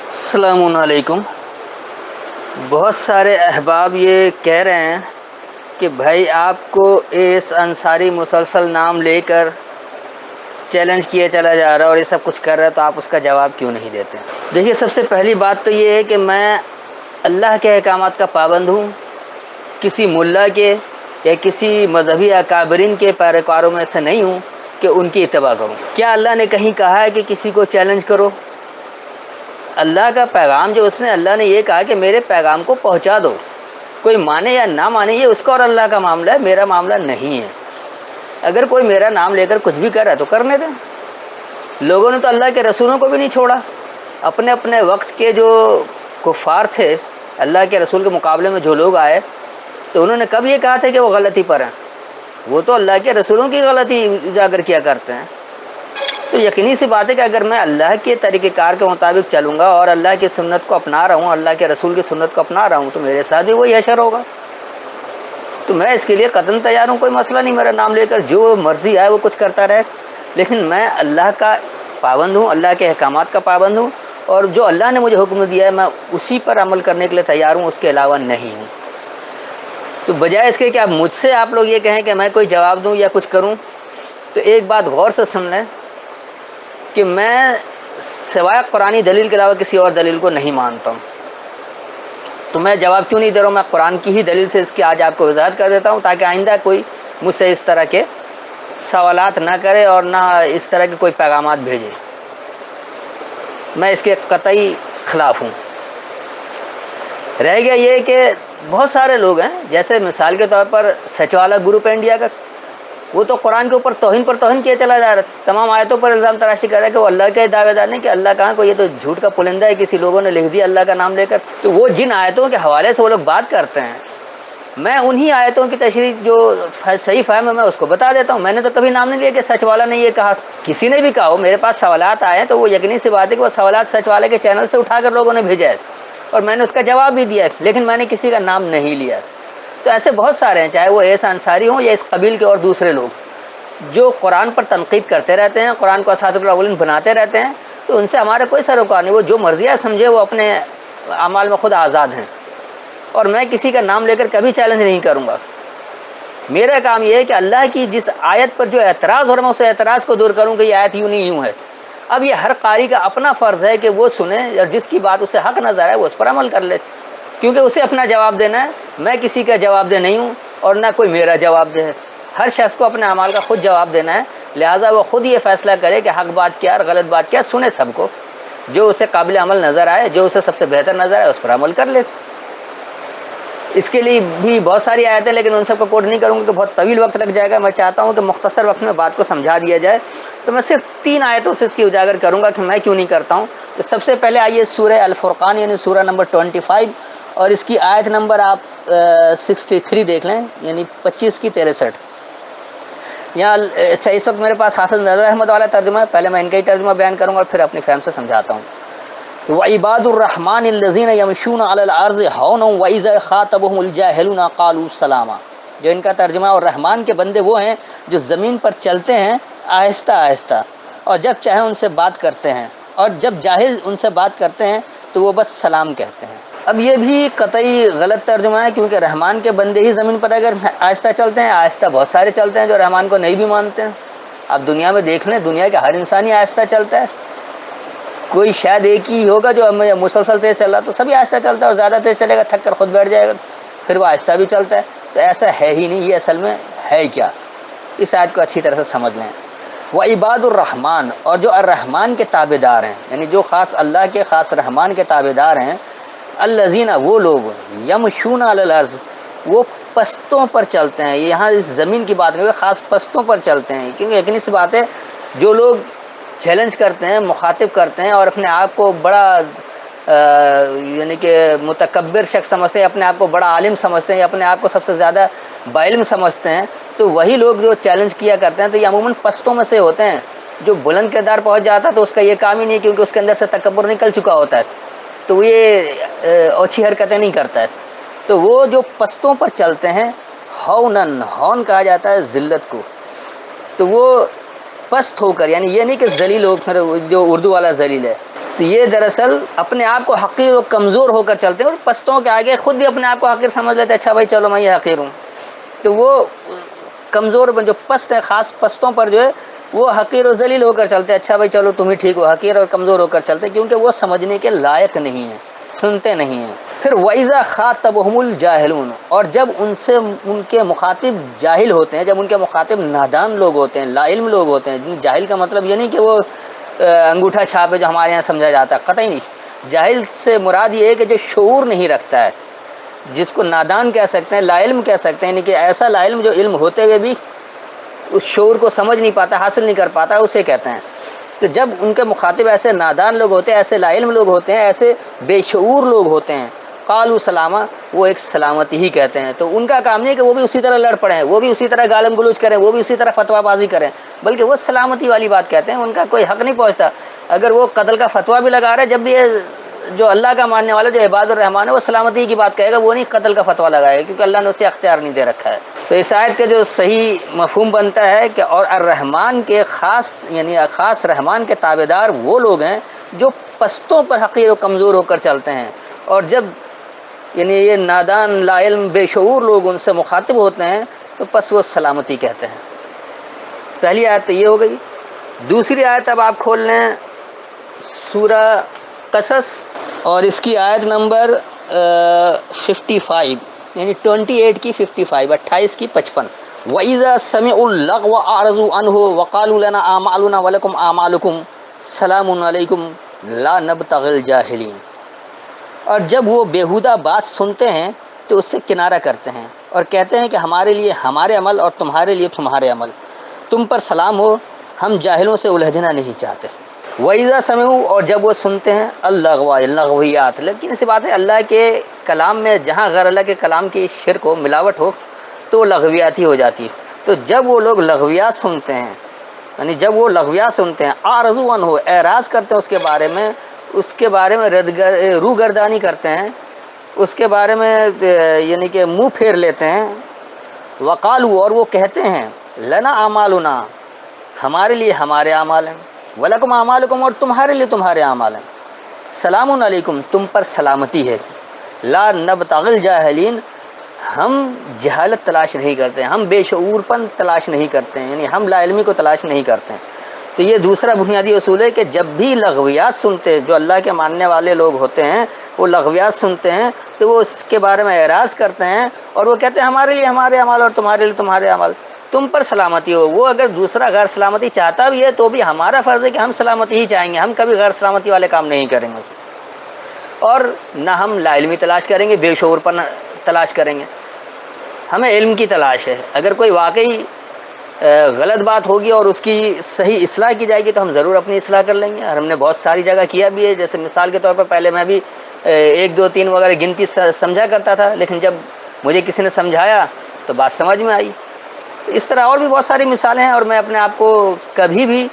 السلام علیکم۔ بہت سارے احباب یہ کہہ رہے ہیں کہ بھائی آپ کو اس انصاری مسلسل نام لے کر چیلنج کیا چلا جا رہا ہے اور یہ سب کچھ کر رہا ہے، تو آپ اس کا جواب کیوں نہیں دیتے؟ دیکھیے، سب سے پہلی بات تو یہ ہے کہ میں اللہ کے احکامات کا پابند ہوں، کسی ملا کے یا کسی مذہبی اکابرین کے پیروکاروں میں سے نہیں ہوں کہ ان کی اتباع کروں۔ کیا اللہ نے کہیں کہا ہے کہ کسی کو چیلنج کرو؟ اللہ کا پیغام جو اس نے اللہ نے یہ کہا کہ میرے پیغام کو پہنچا دو، کوئی مانے یا نہ مانے یہ اس کا اور اللہ کا معاملہ ہے، میرا معاملہ نہیں ہے۔ اگر کوئی میرا نام لے کر کچھ بھی کر رہا ہے تو کرنے دیں۔ لوگوں نے تو اللہ کے رسولوں کو بھی نہیں چھوڑا، اپنے اپنے وقت کے جو کفار تھے، اللہ کے رسول کے مقابلے میں جو لوگ آئے تو انہوں نے کب یہ کہا تھا کہ وہ غلطی پر ہیں؟ وہ تو اللہ کے رسولوں کی غلطی اجاگر کیا کرتے ہیں۔ تو یقینی سی بات ہے کہ اگر میں اللہ کے طریقہ کار کے مطابق چلوں گا اور اللہ کی سنت کو اپنا رہا ہوں، اللہ کے رسول کی سنت کو اپنا رہا ہوں، تو میرے ساتھ بھی وہی حشر ہوگا۔ تو میں اس کے لیے قطعاً تیار ہوں، کوئی مسئلہ نہیں، میرا نام لے کر جو مرضی آئے وہ کچھ کرتا رہے، لیکن میں اللہ کا پابند ہوں، اللہ کے احکامات کا پابند ہوں، اور جو اللہ نے مجھے حکم دیا ہے میں اسی پر عمل کرنے کے لیے تیار ہوں، اس کے علاوہ نہیں ہوں۔ تو بجائے اس کے کہ مجھ سے آپ لوگ یہ کہیں کہ میں کوئی جواب دوں یا کچھ کروں، تو ایک بات غور سے سن لیں کہ میں سوائے قرآنی دلیل کے علاوہ کسی اور دلیل کو نہیں مانتا ہوں۔ تو میں جواب کیوں نہیں دے رہا ہوں؟ میں قرآن کی ہی دلیل سے اس کی آج آپ کو وضاحت کر دیتا ہوں، تاکہ آئندہ کوئی مجھ سے اس طرح کے سوالات نہ کرے اور نہ اس طرح کے کوئی پیغامات بھیجے۔ میں اس کے قطعی خلاف ہوں۔ رہ گیا یہ کہ بہت سارے لوگ ہیں، جیسے مثال کے طور پر سچوالا گروپ ہے انڈیا کا، وہ تو قرآن کے اوپر توہین پر توہین کیا چلا جا رہا ہے، تمام آیتوں پر الزام تراشی کر رہا ہے کہ وہ اللہ کے دعوے دار نہیں، کہ اللہ کہاں کو، یہ تو جھوٹ کا پلندہ ہے، کسی لوگوں نے لکھ دیا اللہ کا نام لے کر۔ تو وہ جن آیتوں کے حوالے سے وہ لوگ بات کرتے ہیں، میں انہی آیتوں کی تشریح جو صحیح فہم ہے میں اس کو بتا دیتا ہوں۔ میں نے تو کبھی نام نہیں لیا کہ سچ والا نے یہ کہا، کسی نے بھی کہا ہو، میرے پاس سوالات آئے ہیں تو وہ یقینی سی بات ہے کہ وہ سوالات سچ والے کے چینل سے اٹھا کر لوگوں نے بھیجا ہے اور میں نے اس کا جواب بھی دیا ہے، لیکن میں نے کسی کا نام نہیں لیا۔ تو ایسے بہت سارے ہیں، چاہے وہ ایس انصاری ہوں یا اس قبیل کے اور دوسرے لوگ، جو قرآن پر تنقید کرتے رہتے ہیں، قرآن کو اساطیر الاولین بناتے رہتے ہیں، تو ان سے ہمارے کوئی سروکار نہیں، وہ جو مرضیہ سمجھے، وہ اپنے اعمال میں خود آزاد ہیں، اور میں کسی کا نام لے کر کبھی چیلنج نہیں کروں گا۔ میرا کام یہ ہے کہ اللہ کی جس آیت پر جو اعتراض ہو رہا ہے میں اس اعتراض کو دور کروں کہ یہ آیت یوں نہیں یوں ہے۔ اب یہ ہر قاری کا اپنا فرض ہے کہ وہ سنے اور جس کی بات اسے حق نظر آئے وہ اس پر عمل کر لے، کیونکہ اسے اپنا جواب دینا ہے، میں کسی کا جواب دہ نہیں ہوں اور نہ کوئی میرا جواب دہ ہے۔ ہر شخص کو اپنے اعمال کا خود جواب دینا ہے، لہٰذا وہ خود یہ فیصلہ کرے کہ حق بات کیا اور غلط بات کیا، سنے سب کو، جو اسے قابل عمل نظر آئے، جو اسے سب سے بہتر نظر آئے اس پر عمل کر لے۔ اس کے لیے بھی بہت ساری آیتیں، لیکن ان سب کو کوٹ نہیں کروں گا کہ بہت طویل وقت لگ جائے گا۔ میں چاہتا ہوں کہ مختصر وقت میں بات کو سمجھا دیا جائے، تو میں صرف 3 آیتوں سے اس کی اجاگر کروں گا کہ میں کیوں نہیں کرتا ہوں۔ تو سب سے پہلے آئیے سورہ الفرقان یعنی سورہ نمبر 25 اور اس کی آیت نمبر آپ 63 دیکھ لیں، یعنی 25 کی 63۔ یہاں اچھا، اس وقت میرے پاس حافظ نظر احمد والا ترجمہ ہے، پہلے میں ان کا ہی ترجمہ بیان کروں گا اور پھر اپنی فہم سے سمجھاتا ہوں۔ وَعِبَادُ الرَّحْمَٰنِ الَّذِينَ يَمْشُونَ عَلَى الْأَرْضِ هَوْنًا وَإِذَا خَاطَبَهُمُ الْجَاهِلُونَ قَالُوا سَلَامًا، جو ان کا ترجمہ، اور رحمان کے بندے وہ ہیں جو زمین پر چلتے ہیں آہستہ آہستہ، اور جب چاہیں ان سے بات کرتے ہیں، اور جب جاہل ان سے بات کرتے ہیں تو وہ بس سلام کہتے ہیں۔ اب یہ بھی قطعی غلط ترجمہ ہے، کیونکہ رحمان کے بندے ہی زمین پر اگر آہستہ چلتے ہیں، آہستہ بہت سارے چلتے ہیں جو رحمان کو نہیں بھی مانتے ہیں۔ اب دنیا میں دیکھ لیں، دنیا کے ہر انسان ہی آہستہ چلتا ہے، کوئی شاید ایک ہی ہوگا جو مسلسل تیز چل رہا، تو سبھی آہستہ چلتا ہے، اور زیادہ تیز چلے گا تھک کر خود بیٹھ جائے گا، پھر وہ آہستہ بھی چلتا ہے۔ تو ایسا ہے ہی نہیں، یہ اصل میں ہے کیا، اس آیت کو اچھی طرح سے سمجھ لیں۔ وعباد الرحمن، اور جو الرحمن کے تابع دار ہیں، یعنی جو خاص اللہ کے، خاص رحمان کے تابع دار ہیں، الذین، وہ لوگ، یمشون علی الارض، وہ پستوں پر چلتے ہیں۔ یہاں اس زمین کی بات نہیں ہوئی، خاص پستوں پر چلتے ہیں، کیونکہ یقینی سی بات ہے جو لوگ چیلنج کرتے ہیں، مخاطب کرتے ہیں اور اپنے آپ کو بڑا یعنی کہ متکبر شخص سمجھتے ہیں، اپنے آپ کو بڑا عالم سمجھتے ہیں، یا اپنے آپ کو سب سے زیادہ بعلم سمجھتے ہیں، تو وہی لوگ جو چیلنج کیا کرتے ہیں تو یہ عموماً پستوں میں سے ہوتے ہیں۔ جو بلند کردار پہنچ جاتا ہے تو اس کا یہ کام ہی نہیں، کیونکہ اس کے اندر سے تکبر نکل چکا ہوتا ہے، تو یہ اوچھی حرکتیں نہیں کرتا ہے۔ تو وہ جو پستوں پر چلتے ہیں، ہونن، ہون کہا جاتا ہے ذلت کو، تو وہ پست ہو کر، یعنی یہ نہیں کہ ذلیل ہو کر، جو اردو والا ذلیل ہے، تو یہ دراصل اپنے آپ کو حقیر و کمزور ہو کر چلتے ہیں، اور پستوں کے آگے خود بھی اپنے آپ کو حقیر سمجھ لیتے ہیں، اچھا بھائی چلو میں یہ حقیر ہوں. تو وہ کمزور جو پست ہے، خاص پستوں پر جو ہے وہ حقیر و ذلیل ہو کر چلتے ہیں، اچھا بھائی چلو تم ہی ٹھیک ہو، حقیر اور کمزور ہو کر چلتے ہیں، کیونکہ وہ سمجھنے کے لائق نہیں ہیں، سنتے نہیں ہیں. پھر وَإِذَا خَاطَبَهُمُ الْجَاهِلُونَ، اور جب ان کے مخاطب جاہل ہوتے ہیں، جب ان کے مخاطب نادان لوگ ہوتے ہیں، لا علم لوگ ہوتے ہیں. جاہل کا مطلب یہ نہیں کہ وہ انگوٹھا چھاپ ہے جو ہمارے یہاں سمجھا جاتا ہے، قطعی نہیں. جاہل سے مراد یہ ہے کہ جو شعور نہیں رکھتا ہے، جس کو نادان کہہ سکتے ہیں، لا علم کہہ سکتے ہیں، یعنی کہ ایسا لا علم جو علم ہوتے ہوئے بھی اس شعور کو سمجھ نہیں پاتا، حاصل نہیں کر پاتا، اسے کہتے ہیں. تو جب ان کے مخاطب ایسے نادان لوگ ہوتے ہیں، ایسے لا علم لوگ ہوتے ہیں، ایسے بے شعور لوگ ہوتے ہیں، قالوا سلاما، وہ ایک سلامتی ہی کہتے ہیں. تو ان کا کام نہیں ہے کہ وہ بھی اسی طرح لڑ پڑیں، وہ بھی اسی طرح گالم گلوچ کریں، وہ بھی اسی طرح فتویٰ بازی کریں، بلکہ وہ سلامتی والی بات کہتے ہیں. ان کا کوئی حق نہیں پہنچتا. اگر وہ قتل کا فتویٰ بھی لگا رہے، جب بھی یہ جو اللہ کا ماننے والا جو عباد الرحمان ہے وہ سلامتی کی بات کہے گا، وہ نہیں قتل کا فتویٰ لگائے گا، کیونکہ اللہ نے اسے اختیار نہیں دے رکھا ہے. تو اس آیت کا جو صحیح مفہوم بنتا ہے کہ اور الرحمان کے خاص، یعنی خاص رحمان کے تابع دار وہ لوگ ہیں جو پستوں پر حقیر و کمزور ہو کر چلتے ہیں. اور جب یعنی یہ نادان لا علم بے شعور لوگ ان سے مخاطب ہوتے ہیں تو پس وہ سلامتی کہتے ہیں. پہلی آیت تو یہ ہو گئی. دوسری آیت اب آپ کھول لیں سورہ قصص، اور اس کی آیت نمبر 55، یعنی 28 کی 55، 28 کی 55. وَإِذَا سَمِعُوا اللَّغْوَ أَعْرَضُوا عَنْهُ وَقَالُوا لَنَا أَعْمَالُنَا وَلَكُمْ أَعْمَالُكُمْ سَلَامٌ عَلَيْكُمْ لَا نَبْتَغِي الْجَاهِلِينَ. اور جب وہ بیہودہ بات سنتے ہیں تو اس سے کنارہ کرتے ہیں اور کہتے ہیں کہ ہمارے لیے ہمارے عمل اور تمہارے لیے تمہارے عمل، تم پر سلام ہو، ہم جاہلوں سے الجھنا نہیں چاہتے. وَإِذَا سَمِعُوا، اور جب وہ سنتے ہیں اللغو، لغویات، لیکن اسی بات ہے اللہ کے کلام میں جہاں غیر اللہ کے کلام کی شرک ہو، ملاوٹ ہو، تو وہ لغویات ہی ہو جاتی ہے. تو جب وہ لوگ لغویات سنتے ہیں، یعنی جب وہ لغویات سنتے ہیں، اعرضوا عنہ، اعراض کرتے ہیں اس کے بارے میں روح گردانی کرتے ہیں، اس کے بارے میں یعنی کہ منہ پھیر لیتے ہیں. وقالوا، اور وہ کہتے ہیں لنا اعمالنا، ہمارے لیے ہمارے اعمال ہیں، ولکم اعمالکم، اور تمہارے لیے تمہارے اعمال ہیں، سلام علیکم، تم پر سلامتی ہے، لا نبتغی الجاہلین، ہم جہالت تلاش نہیں کرتے، ہم بے شعور پن تلاش نہیں کرتے ہیں، یعنی ہم لا علمی کو تلاش نہیں کرتے ہیں. تو یہ دوسرا بنیادی اصول ہے کہ جب بھی لغویات سنتے ہیں، جو اللہ کے ماننے والے لوگ ہوتے ہیں وہ لغویات سنتے ہیں تو وہ اس کے بارے میں اعراض کرتے ہیں اور وہ کہتے ہیں ہمارے لیے ہمارے اعمال اور تمہارے لیے تمہارے اعمال، تم پر سلامتی ہو. وہ اگر دوسرا غیر سلامتی چاہتا بھی ہے تو بھی ہمارا فرض ہے کہ ہم سلامتی ہی چاہیں گے، ہم کبھی غیر سلامتی والے کام نہیں کریں گے، اور نہ ہم لا علمی تلاش کریں گے، بے شعور پر تلاش کریں گے. ہمیں علم کی تلاش ہے. اگر کوئی واقعی غلط بات ہوگی اور اس کی صحیح اصلاح کی جائے گی تو ہم ضرور اپنی اصلاح کر لیں گے، اور ہم نے بہت ساری جگہ کیا بھی ہے. جیسے مثال کے طور پر پہلے میں بھی 1 2 3 وغیرہ گنتی سمجھا کرتا تھا، لیکن جب مجھے کسی نے سمجھایا تو بات سمجھ میں آئی. اس طرح اور بھی بہت ساری مثالیں ہیں، اور میں اپنے آپ کو کبھی بھی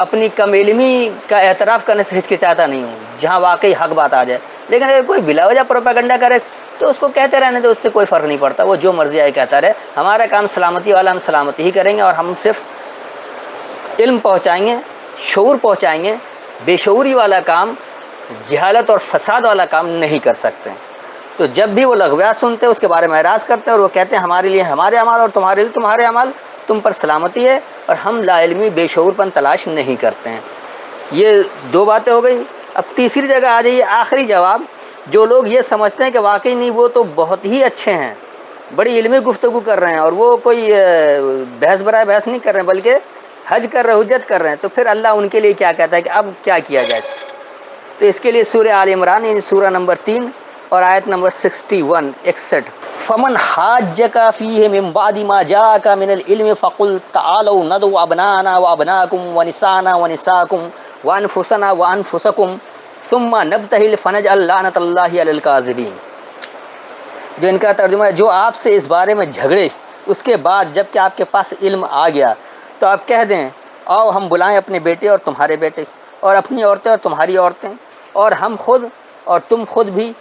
اپنی کم علمی کا اعتراف کرنے سے ہچکچاتا نہیں ہوں جہاں واقعی حق بات آ جائے. لیکن اگر کوئی بلا وجہ پروپیگنڈا کرے تو اس کو کہتے رہنے دو، اس سے کوئی فرق نہیں پڑتا، وہ جو مرضی آئے کہتا رہے. ہمارا کام سلامتی والا، ہم سلامتی ہی کریں گے، اور ہم صرف علم پہنچائیں گے، شعور پہنچائیں گے. بے شعوری والا کام، جہالت اور فساد والا کام نہیں کر سکتے. تو جب بھی وہ لغویات سنتے ہیں اس کے بارے میں اعراض کرتے ہیں اور وہ کہتے ہیں ہمارے لیے ہمارے اعمال اور تمہارے لیے تمہارے اعمال، تم پر سلامتی ہے، اور ہم لا علمی بے شعور پن تلاش نہیں کرتے ہیں. یہ 2 باتیں ہو گئی. اب تیسری جگہ آ جائیے، آخری جواب. جو لوگ یہ سمجھتے ہیں کہ واقعی نہیں وہ تو بہت ہی اچھے ہیں، بڑی علمی گفتگو کر رہے ہیں، اور وہ کوئی بحث برائے بحث نہیں کر رہے ہیں بلکہ حج کر رہے ہیں، حجت کر رہے ہیں، تو پھر اللہ ان کے لیے کیا کہتا ہے کہ اب کیا کیا جائے. تو اس کے لیے سورہ آل عمران، یعنی سورہ نمبر 3 اور آیت نمبر 61. فمن حاجک فیہ من بعد ما جاءک من العلم فقل تعالوا ندعو ابناءنا وابناءکم ونساءنا ونساءکم وانفسنا وانفسکم ثم نبتہل فنجعل لعنۃ اللہ علی الکاذبین. جو ان کا ترجمہ ہے، جو آپ سے اس بارے میں جھگڑے اس کے بعد جب کہ آپ کے پاس علم آ گیا تو آپ کہہ دیں آؤ ہم بلائیں اپنے بیٹے اور تمہارے بیٹے، اور اپنی عورتیں اور تمہاری عورتیں، اور ہم خود اور تم خود بھی،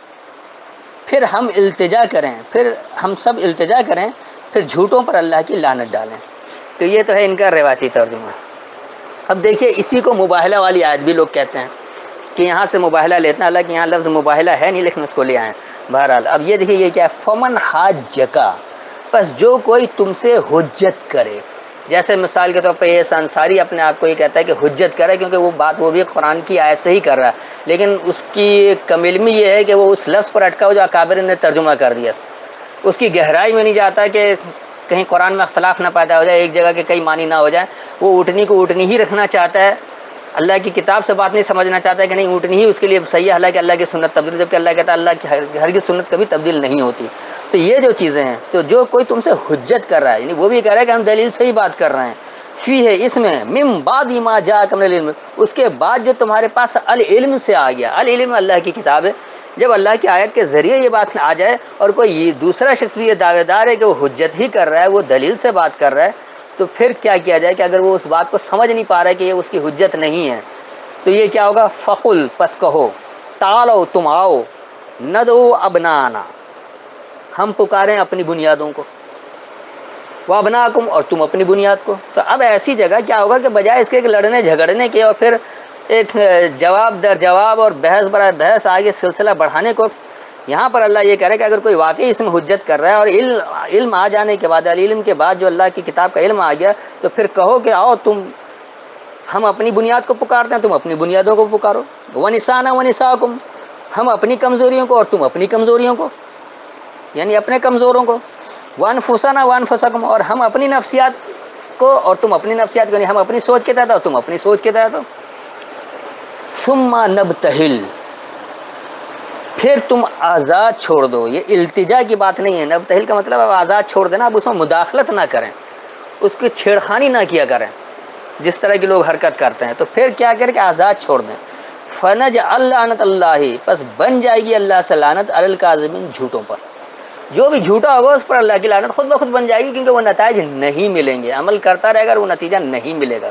پھر ہم التجا کریں، پھر ہم سب التجا کریں، پھر جھوٹوں پر اللہ کی لعنت ڈالیں. تو یہ تو ہے ان کا روایتی ترجمہ. اب دیکھیے اسی کو مباہلہ والی آیت بھی لوگ کہتے ہیں. کہ یہاں سے مباہلہ لیتے ہیں، اللہ کے یہاں لفظ مباہلہ ہے نہیں لیکن اس کو لے آئیں۔ بہرحال اب یہ دیکھیے یہ کیا ہے، فمن حاجکا، پس جو کوئی تم سے حجت کرے، جیسے مثال کے طور پہ یہ انصاری اپنے آپ کو یہ کہتا ہے کہ حجت کرے، کیونکہ وہ بات وہ بھی قرآن کی آیت سے ہی کر رہا ہے، لیکن اس کی کم علمی یہ ہے کہ وہ اس لفظ پر اٹکا ہو جو اکابر نے ترجمہ کر دیا، اس کی گہرائی میں نہیں جاتا کہ کہیں قرآن میں اختلاف نہ پیدا ہو جائے، ایک جگہ کے کئی معنی نہ ہو جائیں، وہ اٹھنی کو اٹھنی ہی رکھنا چاہتا ہے، اللہ کی کتاب سے بات نہیں سمجھنا چاہتا ہے کہ نہیں اٹھنی ہی اس کے لیے صحیح ہے، حالانکہ اللہ کی سنت تبدیل، جبکہ اللہ کہتا ہے اللہ کی ہر کی سنت کبھی تبدیل نہیں ہوتی۔ تو یہ جو چیزیں ہیں، تو جو کوئی تم سے حجت کر رہا ہے، یعنی وہ بھی کہہ رہا ہے کہ ہم دلیل سے ہی بات کر رہے ہیں، فی ہے اس میں من بعد ما جاءکم من العلم، اس کے بعد جو تمہارے پاس العلم سے آ گیا، العلم اللہ کی کتاب ہے، جب اللہ کی آیت کے ذریعے یہ بات آ جائے اور کوئی دوسرا شخص بھی یہ دعوے دار ہے کہ وہ حجت ہی کر رہا ہے، وہ دلیل سے بات کر رہا ہے، تو پھر کیا کیا جائے کہ اگر وہ اس بات کو سمجھ نہیں پا رہا ہے کہ یہ اس کی حجت نہیں ہے، تو یہ کیا ہوگا، فقل، پس کہو، تعالو تم آؤ، ندعو ابنانا، ہم پکاریں اپنی بنیادوں کو، وابناکم، اور تم اپنی بنیاد کو۔ تو اب ایسی جگہ کیا ہوگا کہ بجائے اس کے لڑنے جھگڑنے کے اور پھر ایک جواب در جواب اور بحث برائے بحث آگے سلسلہ بڑھانے کو، یہاں پر اللہ یہ کہہ رہا ہے کہ اگر کوئی واقعی اس میں حجت کر رہا ہے اور علم آ جانے کے بعد، علم کے بعد جو اللہ کی کتاب کا علم آ گیا، تو پھر کہو کہ آؤ تم، ہم اپنی بنیاد کو پکارتے ہیں، تم اپنی بنیادوں کو پکارو، ونسانا ونساکم، ہم اپنی کمزوریوں کو اور تم اپنی کمزوریوں کو، یعنی اپنے کمزوروں کو، وانفسنا وانفسکم، اور ہم اپنی نفسیات کو اور تم اپنی نفسیات کو، یعنی ہم اپنی سوچ کے تحت اور تم اپنی سوچ کے تحت ہو، ثم نبتہل، پھر تم آزاد چھوڑ دو، یہ التجا کی بات نہیں ہے، نبتہل کا مطلب اب آزاد چھوڑ دینا، اب اس میں مداخلت نہ کریں، اس کی چھیڑخانی نہ کیا کریں جس طرح کے لوگ حرکت کرتے ہیں، تو پھر کیا کریں کہ آزاد چھوڑ دیں، فنجعل لعنت اللہ، پس بن جائے گی اللہ سے لعنت، علی الکاذبین، جھوٹوں پر، جو بھی جھوٹا ہوگا اس پر اللہ کی لعنت خود بخود بن جائے گی، کیونکہ وہ نتائج نہیں ملیں گے، عمل کرتا رہے گا وہ نتیجہ نہیں ملے گا،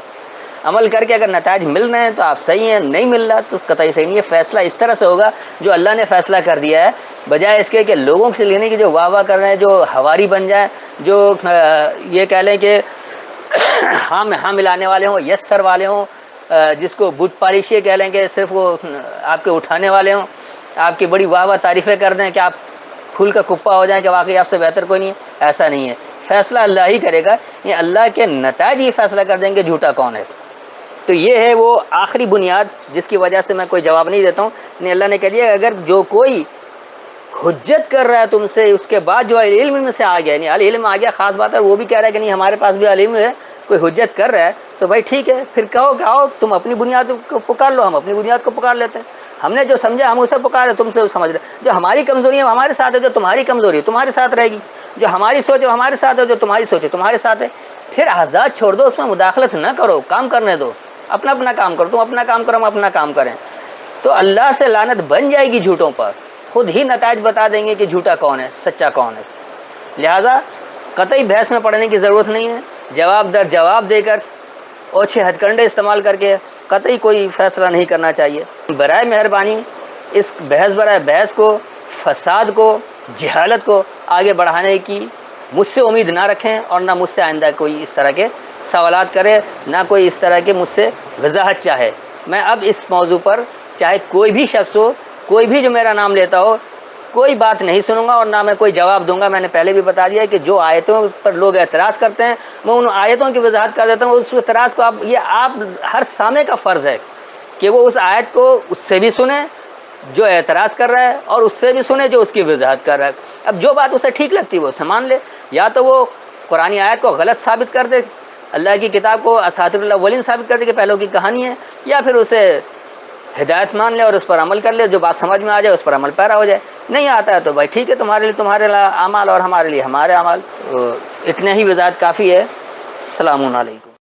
عمل کر کے اگر نتائج مل رہے ہیں تو آپ صحیح ہیں، نہیں مل رہا تو قطعی صحیح نہیں ہے، فیصلہ اس طرح سے ہوگا جو اللہ نے فیصلہ کر دیا ہے، بجائے اس کے کہ لوگوں سے لینے کی جو واہ واہ کر رہے ہیں، جو ہواری بن جائیں، جو یہ کہہ لیں کہ ہاں میں ہاں ملانے والے ہوں، یس سر والے ہوں، جس کو بت پالشی کہہ لیں کہ صرف وہ آپ کے اٹھانے والے ہوں، آپ کی بڑی واہ واہ تعریفیں کر دیں کہ آپ پھول کا کپا ہو جائیں کہ واقعی آپ سے بہتر کوئی نہیں ہے، ایسا نہیں ہے، فیصلہ اللہ ہی کرے گا، یہ اللہ کے نتائج یہ فیصلہ کر دیں گے جھوٹا کون ہے۔ تو یہ ہے وہ آخری بنیاد جس کی وجہ سے میں کوئی جواب نہیں دیتا ہوں، نہیں، اللہ نے کہہ دیا اگر جو کوئی حجت کر رہا ہے تم سے، اس کے بعد جو علم میں سے آ گیا، یعنی علم آ گیا، خاص بات ہے، وہ بھی کہہ رہا ہے کہ نہیں ہمارے پاس بھی علم ہے، کوئی حجت کر رہا ہے تو بھائی ٹھیک ہے، پھر کہو کہ آؤ تم اپنی بنیاد کو پکار لو، ہم اپنی بنیاد کو پکار لیتے ہیں، ہم نے جو سمجھا ہم اسے پکارے، تم سے سمجھ رہے، جو ہماری کمزوری ہے وہ ہمارے ساتھ ہے، جو تمہاری کمزوری ہے تمہارے ساتھ رہے گی، جو ہماری سوچ ہے وہ ہمارے ساتھ ہے، جو تمہاری سوچ ہے تمہارے ساتھ ہے، پھر آزاد چھوڑ دو، اس میں مداخلت نہ کرو، کام کرنے دو، اپنا اپنا کام کرو، تم اپنا کام کرو، ہم اپنا کام کریں، تو اللہ سے لعنت بن جائے گی جھوٹوں پر، خود ہی نتائج بتا دیں گے کہ جھوٹا کون ہے سچا کون ہے، لہٰذا قطعی بحث میں پڑھنے کی ضرورت نہیں ہے، جواب در جواب دے کر اوچھے ہتھ کنڈے استعمال کر کے قطعی کوئی فیصلہ نہیں کرنا چاہیے، برائے مہربانی اس بحث برائے بحث کو، فساد کو، جہالت کو آگے بڑھانے کی مجھ سے امید نہ رکھیں، اور نہ مجھ سے آئندہ کوئی اس طرح کے سوالات کرے، نہ کوئی اس طرح کے مجھ سے وضاحت چاہے، میں اب اس موضوع پر چاہے کوئی بھی شخص ہو، کوئی بھی جو میرا نام لیتا ہو، کوئی بات نہیں سنوں گا اور نہ میں کوئی جواب دوں گا، میں نے پہلے بھی بتا دیا کہ جو آیتوں پر لوگ اعتراض کرتے ہیں میں ان آیتوں کی وضاحت کر دیتا ہوں، اس اعتراض کو آپ ہر سامع کا فرض ہے کہ وہ اس آیت کو اس سے بھی سنیں جو اعتراض کر رہا ہے، اور اس سے بھی سنے جو اس کی وضاحت کر رہا ہے، اب جو بات اسے ٹھیک لگتی ہے وہ اسے مان لے، یا تو وہ قرآن آیت کو غلط ثابت کر دے، اللہ کی کتاب کو اساطیر الاولین ثابت کر دے کہ پہلوں کی کہانی ہے، یا پھر اسے ہدایت مان لے اور اس پر عمل کر لے، جو بات سمجھ میں آ جائے اس پر عمل پیرا ہو جائے، نہیں آتا ہے تو بھائی ٹھیک ہے، تمہارے لیے تمہارے اعمال اور ہمارے لیے ہمارے اعمال، اتنے ہی وضاحت کافی ہے۔ السلام علیکم۔